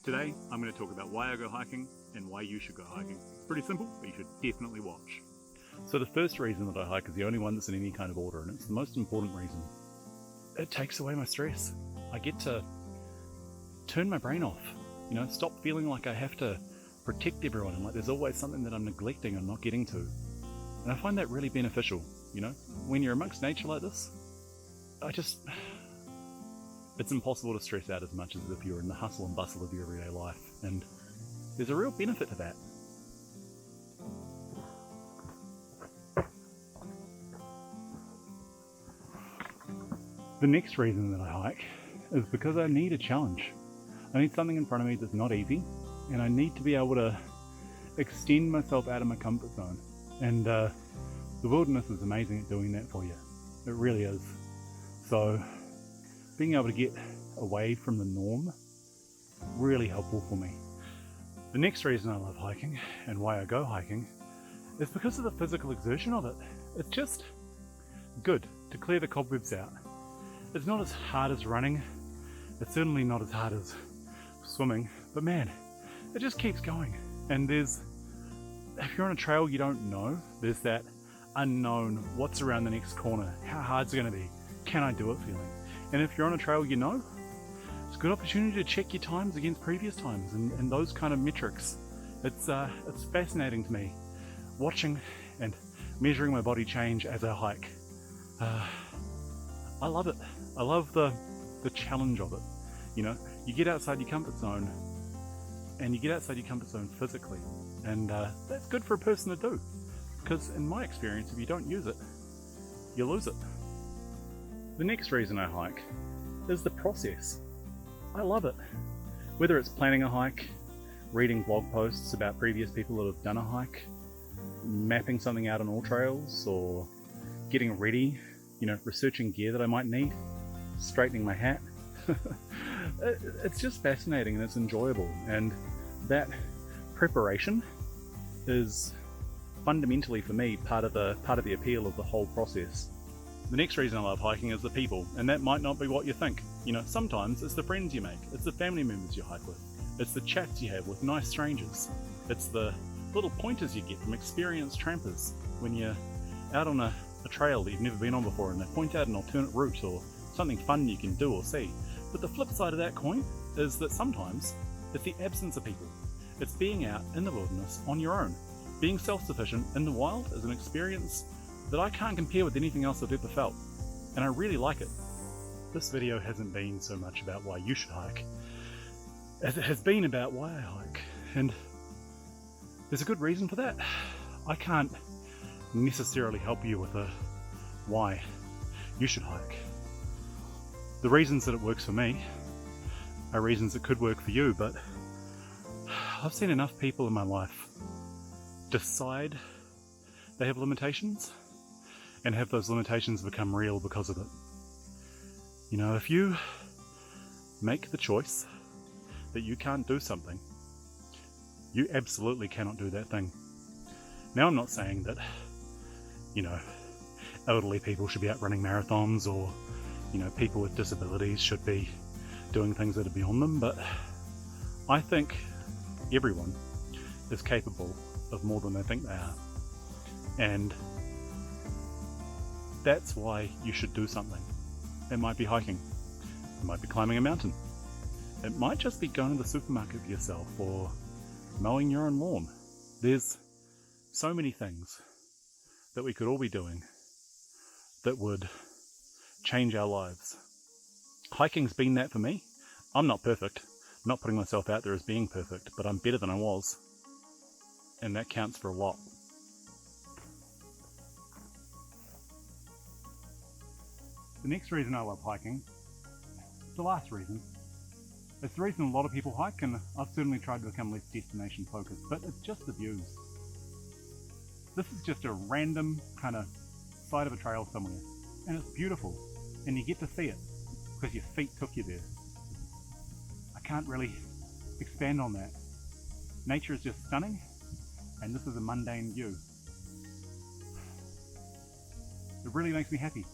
Today, I'm going to talk about why I go hiking and why you should go hiking. It's pretty simple, but you should definitely watch. So the first reason that I hike is the only one that's in any kind of order, and it's the most important reason. It takes away my stress. I get to turn my brain off, stop feeling like I have to protect everyone and like there's always something that I'm neglecting and not getting to. And I find that really beneficial, when you're amongst nature like this. It's impossible to stress out as much as if you're in the hustle and bustle of your everyday life, and there's a real benefit to that. The next reason that I hike is because I need a challenge. I need something in front of me that's not easy, and I need to be able to extend myself out of my comfort zone. And the wilderness is amazing at doing that for you. It really is. So being able to get away from the norm, really helpful for me. The next reason I love hiking and why I go hiking is because of the physical exertion of it. It's just good to clear the cobwebs out. It's not as hard as running. It's certainly not as hard as swimming, but man, it just keeps going. And if you're on a trail you don't know, there's that unknown, what's around the next corner, how hard's it going to be, can I do it feeling. And if you're on a trail it's a good opportunity to check your times against previous times and those kind of metrics. It's fascinating to me, watching and measuring my body change as I hike. I love it. I love the challenge of it. You get outside your comfort zone, and you get outside your comfort zone physically, and that's good for a person to do, because in my experience, if you don't use it, you lose it. The next reason I hike is the process. I love it. Whether it's planning a hike, reading blog posts about previous people that have done a hike, mapping something out on all trails, or getting ready, researching gear that I might need, straightening my hat. It's just fascinating and it's enjoyable, and that preparation is fundamentally for me part of the appeal of the whole process. The next reason I love hiking is the people, and that might not be what you think. Sometimes it's the friends you make, it's the family members you hike with, it's the chats you have with nice strangers, it's the little pointers you get from experienced trampers when you're out on a trail that you've never been on before and they point out an alternate route or something fun you can do or see. But the flip side of that coin is that sometimes it's the absence of people. It's being out in the wilderness on your own. Being self-sufficient in the wild is an experience that I can't compare with anything else I've ever felt, and I really like it. This video hasn't been so much about why you should hike as it has been about why I hike, and there's a good reason for that. I can't necessarily help you with a why you should hike. The reasons that it works for me are reasons it could work for you, but I've seen enough people in my life decide they have limitations and have those limitations become real because of it. If you make the choice that you can't do something, you absolutely cannot do that thing. Now, I'm not saying that elderly people should be out running marathons, or people with disabilities should be doing things that are beyond them, but I think everyone is capable of more than they think they are, and that's why you should do something. It might be hiking, it might be climbing a mountain, it might just be going to the supermarket for yourself or mowing your own lawn. There's so many things that we could all be doing that would change our lives. Hiking's been that for me. I'm not perfect. I'm not putting myself out there as being perfect, but I'm better than I was. And that counts for a lot. The next reason I love hiking, the last reason, it's the reason a lot of people hike, and I've certainly tried to become less destination focused, but it's just the views. This is just a random kind of side of a trail somewhere, and it's beautiful, and you get to see it because your feet took you there. I can't really expand on that. Nature is just stunning, and this is a mundane view. It really makes me happy.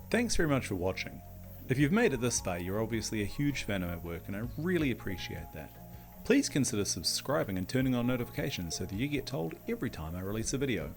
Thanks very much for watching. If you've made it this far, you're obviously a huge fan of my work, and I really appreciate that. Please consider subscribing and turning on notifications so that you get told every time I release a video.